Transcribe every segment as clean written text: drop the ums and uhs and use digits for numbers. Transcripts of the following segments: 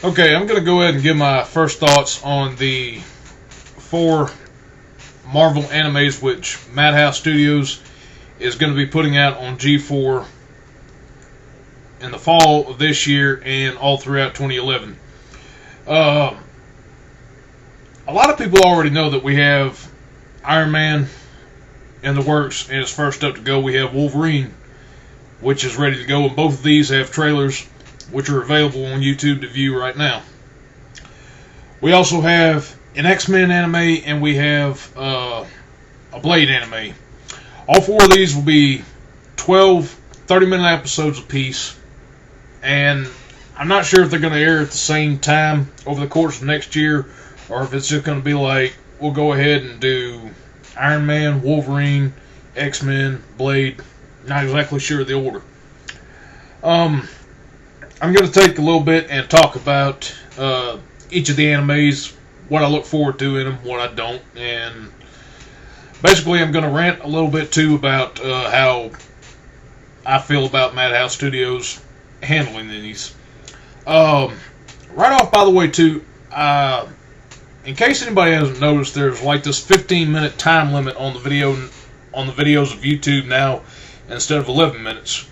Okay, I'm going to go ahead and give my first thoughts on the 4 Marvel animes which Madhouse Studios is going to be putting out on G4 in the fall of this year and all throughout 2011. A lot of people already know that we have Iron Man in the works, and it's first up to go. We have Wolverine, which is ready to go, and both of these have trailers which are available on YouTube to view right now. We also have an X-Men anime, and we have a Blade anime. All 4 of these will be 12 30-minute episodes apiece, and I'm not sure if they're going to air at the same time over the course of next year, or if it's just going to be like, we'll go ahead and do Iron Man, Wolverine, X-Men, Blade. Not exactly sure of the order. I'm going to take a little bit and talk about each of the animes, what I look forward to in them, what I don't, and basically I'm going to rant a little bit too about how I feel about Madhouse Studios handling these. Right off, by the way, too, in case anybody hasn't noticed, there's like this 15-minute time limit on the videos of YouTube now instead of 11 minutes.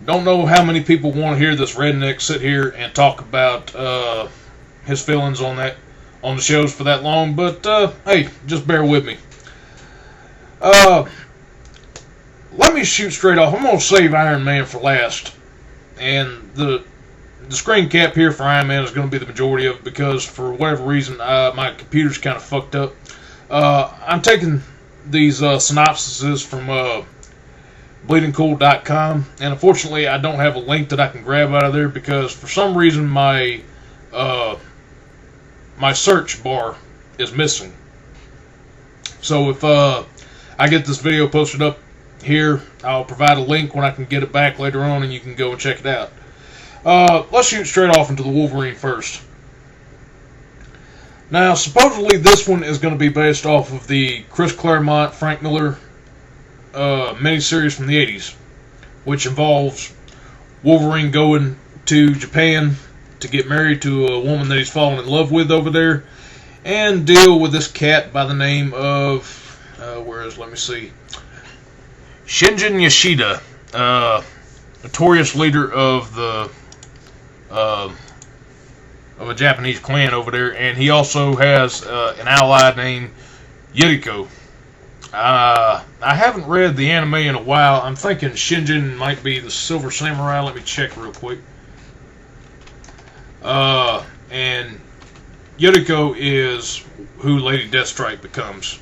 Don't know how many people want to hear this redneck sit here and talk about his feelings on the shows for that long, but hey, just bear with me. Let me shoot straight off. I'm going to save Iron Man for last, and the screen cap here for Iron Man is going to be the majority of it because for whatever reason my computer's kind of fucked up. I'm taking these synopsises from bleedingcool.com, and unfortunately I don't have a link that I can grab out of there because for some reason my search bar is missing. So if I get this video posted up here, I'll provide a link when I can get it back later on and you can go and check it out. Let's shoot straight off into the Wolverine first. Now, supposedly this one is going to be based off of the Chris Claremont, Frank Miller miniseries from the 80s, which involves Wolverine going to Japan to get married to a woman that he's fallen in love with over there and deal with this cat by the name of, let me see, Shinjin Yoshida, notorious leader of a Japanese clan over there, and he also has an ally named Yuriko. I haven't read the anime in a while. I'm thinking Shinjin might be the Silver Samurai. Let me check real quick. And Yuriko is who Lady Deathstrike becomes.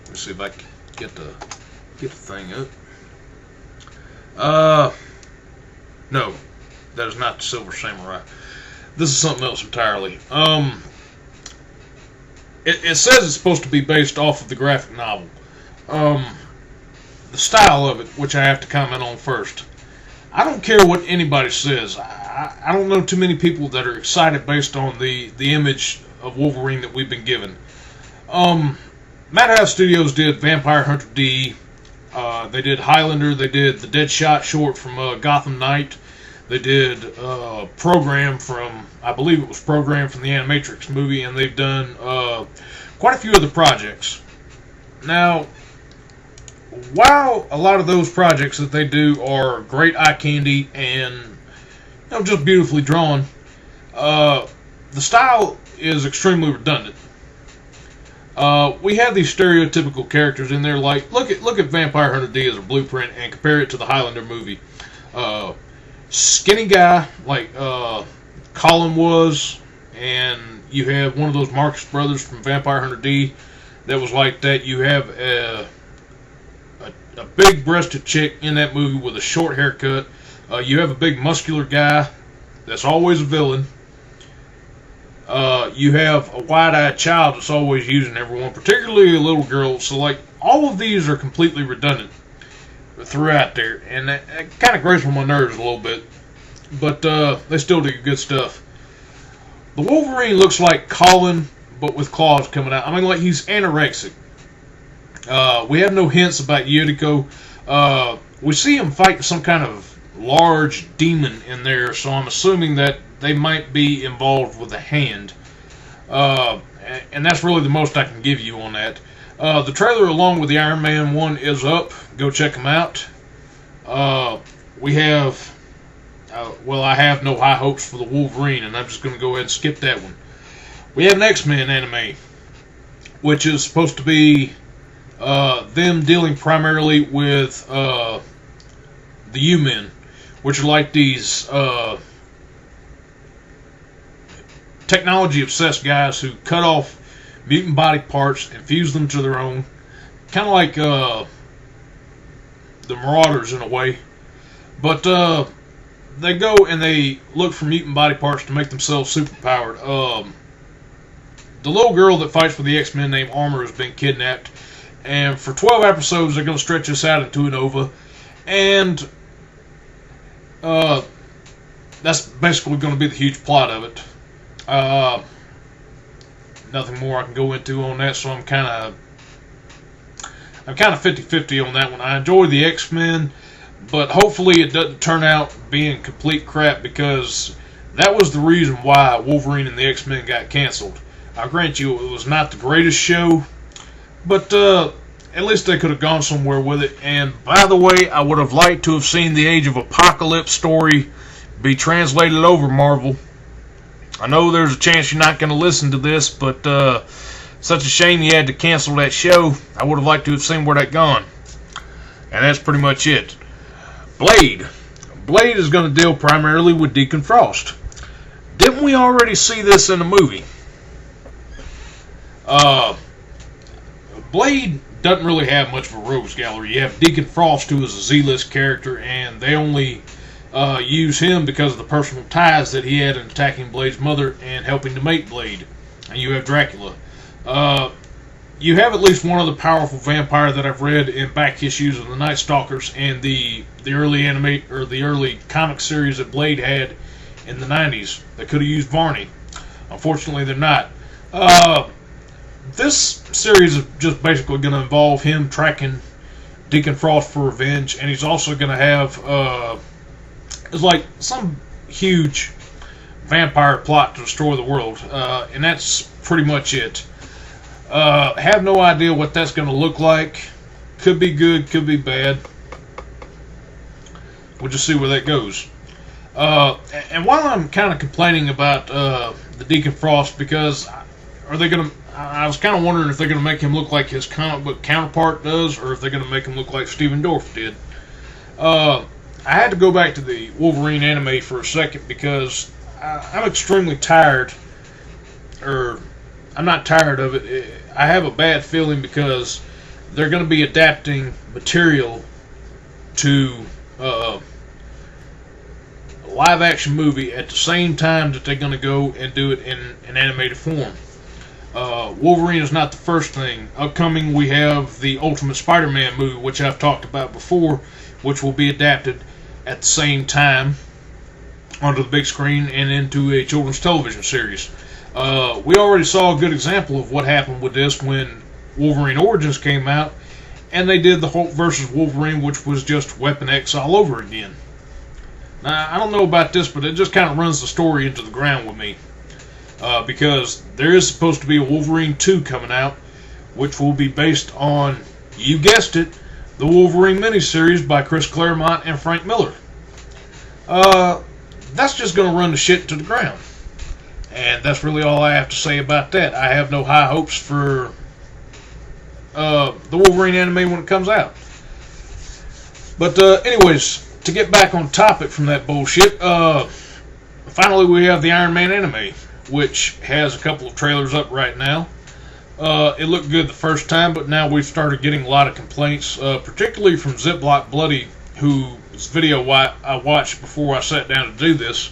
Let's see if I can get the thing up. No, that is not the Silver Samurai. This is something else entirely. It says it's supposed to be based off of the graphic novel. The style of it, which I have to comment on first. I don't care what anybody says. I don't know too many people that are excited based on the image of Wolverine that we've been given. Madhouse Studios did Vampire Hunter D. They did Highlander. They did the Deadshot short from Gotham Knight. They did Program from, I believe it was Program from the Animatrix movie, and they've done quite a few other projects. Now, while a lot of those projects that they do are great eye candy and just beautifully drawn, the style is extremely redundant. We have these stereotypical characters in there, like look at Vampire Hunter D as a blueprint and compare it to the Highlander movie. Skinny guy like Colin was, and you have one of those Marcus brothers from Vampire Hunter D that was like that. You have a big-breasted chick in that movie with a short haircut. You have a big muscular guy that's always a villain. You have a wide-eyed child that's always using everyone, particularly a little girl. So, like, all of these are completely redundant throughout there, and that kind of grates on my nerves a little bit. But they still do good stuff. The Wolverine looks like Colin, but with claws coming out. I mean, like, he's anorexic. We have no hints about Yuriko. We see him fighting some kind of large demon in there, so I'm assuming that they might be involved with a hand. And that's really the most I can give you on that. The trailer along with the Iron Man one is up. Go check them out. We have, well, I have no high hopes for the Wolverine, and I'm just going to go ahead and skip that one. We have an X-Men anime, which is supposed to be them dealing primarily with the U-Men, which are like these technology-obsessed guys who cut off mutant body parts and fuse them to their own. Kind of like the Marauders in a way. But they go and they look for mutant body parts to make themselves superpowered. The little girl that fights for the X-Men named Armor has been kidnapped. And for 12 episodes, they're going to stretch this out into an OVA. And that's basically going to be the huge plot of it. Nothing more I can go into on that, so I'm kind of 50-50 on that one. I enjoy the X-Men, but hopefully it doesn't turn out being complete crap, because that was the reason why Wolverine and the X-Men got canceled. I'll grant you it was not the greatest show, but at least they could have gone somewhere with it. And by the way, I would have liked to have seen the Age of Apocalypse story be translated over, Marvel. I know there's a chance you're not going to listen to this, but such a shame you had to cancel that show. I would have liked to have seen where that gone. And that's pretty much it. Blade. Blade is going to deal primarily with Deacon Frost. Didn't we already see this in the movie? Blade doesn't really have much of a rogues gallery. You have Deacon Frost, who is a Z-list character, and they only use him because of the personal ties that he had in attacking Blade's mother and helping to make Blade. And you have Dracula. You have at least one other powerful vampire that I've read in back issues of the Night Stalkers and the early anime or the early comic series that Blade had in the 90s. They could have used Varney. Unfortunately, they're not. This series is just basically going to involve him tracking Deacon Frost for revenge, and he's also going to have it's like some huge vampire plot to destroy the world, and that's pretty much it. Have no idea what that's going to look like. Could be good, could be bad. We'll just see where that goes. And while I'm kind of complaining about the Deacon Frost, because are they going to? I was kind of wondering if they're going to make him look like his comic book counterpart does, or if they're going to make him look like Stephen Dorff did. I had to go back to the Wolverine anime for a second, because I'm extremely tired, or I'm not tired of it. I have a bad feeling because they're going to be adapting material to a live action movie at the same time that they're going to go and do it in an animated form. Wolverine is not the first thing. Upcoming, we have the Ultimate Spider-Man movie, which I've talked about before, which will be adapted at the same time onto the big screen and into a children's television series. We already saw a good example of what happened with this when Wolverine Origins came out, and they did the Hulk versus Wolverine, which was just Weapon X all over again. Now, I don't know about this, but it just kind of runs the story into the ground with me. Because there is supposed to be a Wolverine 2 coming out, which will be based on, you guessed it, the Wolverine miniseries by Chris Claremont and Frank Miller. That's just going to run the shit to the ground. And that's really all I have to say about that. I have no high hopes for the Wolverine anime when it comes out. But anyways, to get back on topic from that bullshit, finally we have the Iron Man anime, which has a couple of trailers up right now. It looked good the first time, but now we've started getting a lot of complaints, particularly from Ziploc Bloody, whose video I watched before I sat down to do this.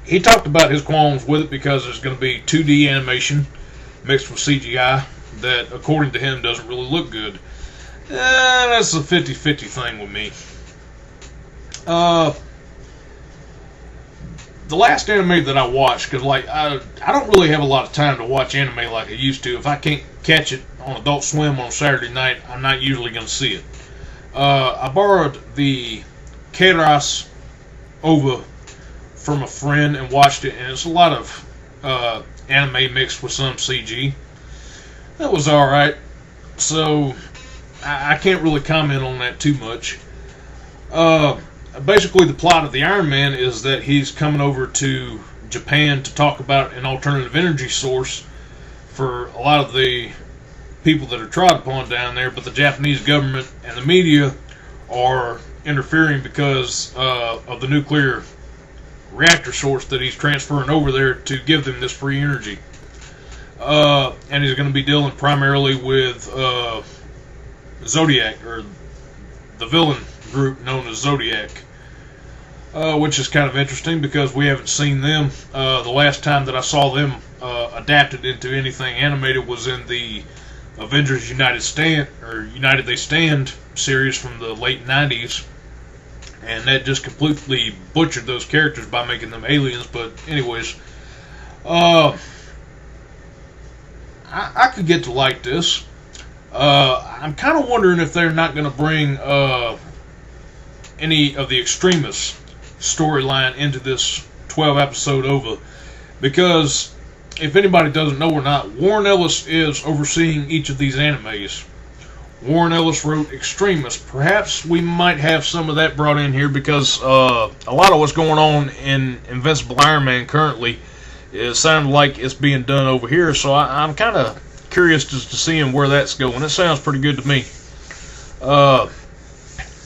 He talked about his qualms with it because it's going to be 2D animation mixed with CGI that, according to him, doesn't really look good. That's a 50-50 thing with me. The last anime that I watched, because I don't really have a lot of time to watch anime like I used to. If I can't catch it on Adult Swim on Saturday night, I'm not usually going to see it. I borrowed the Keras over from a friend and watched it, and it's a lot of anime mixed with some CG. That was alright. So I can't really comment on that too much. Basically, the plot of the Iron Man is that he's coming over to Japan to talk about an alternative energy source for a lot of the people that are trod upon down there, but the Japanese government and the media are interfering because of the nuclear reactor source that he's transferring over there to give them this free energy. And he's going to be dealing primarily with Zodiac, or the villain group known as Zodiac, which is kind of interesting because we haven't seen them. The last time that I saw them adapted into anything animated was in the Avengers United They Stand series from the late 90s, and that just completely butchered those characters by making them aliens. But anyways, I could get to like this. I'm kind of wondering if they're not going to bring any of the Extremis storyline into this 12 episode OVA, because if anybody doesn't know or not, Warren Ellis is overseeing each of these animes. Warren Ellis wrote Extremis. Perhaps we might have some of that brought in here, because a lot of what's going on in Invincible Iron Man currently, it sounds like it's being done over here. So I'm kind of curious to seeing where that's going. It sounds pretty good to me.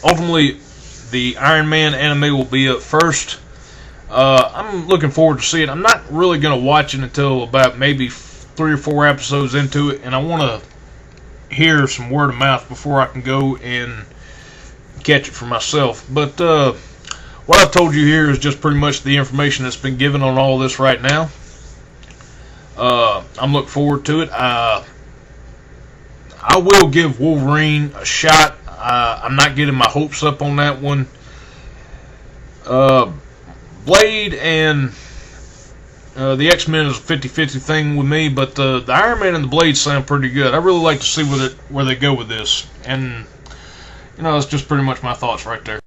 Ultimately, the Iron Man anime will be up first. I'm looking forward to see it. I'm not really going to watch it until about maybe 3 or 4 episodes into it, and I want to hear some word of mouth before I can go and catch it for myself. But what I've told you here is just pretty much the information that's been given on all this right now. I'm looking forward to it. I will give Wolverine a shot. I'm not getting my hopes up on that one. Blade and the X-Men is a 50-50 thing with me, but the Iron Man and the Blade sound pretty good. I really like to see where they go with this. And, it's just pretty much my thoughts right there.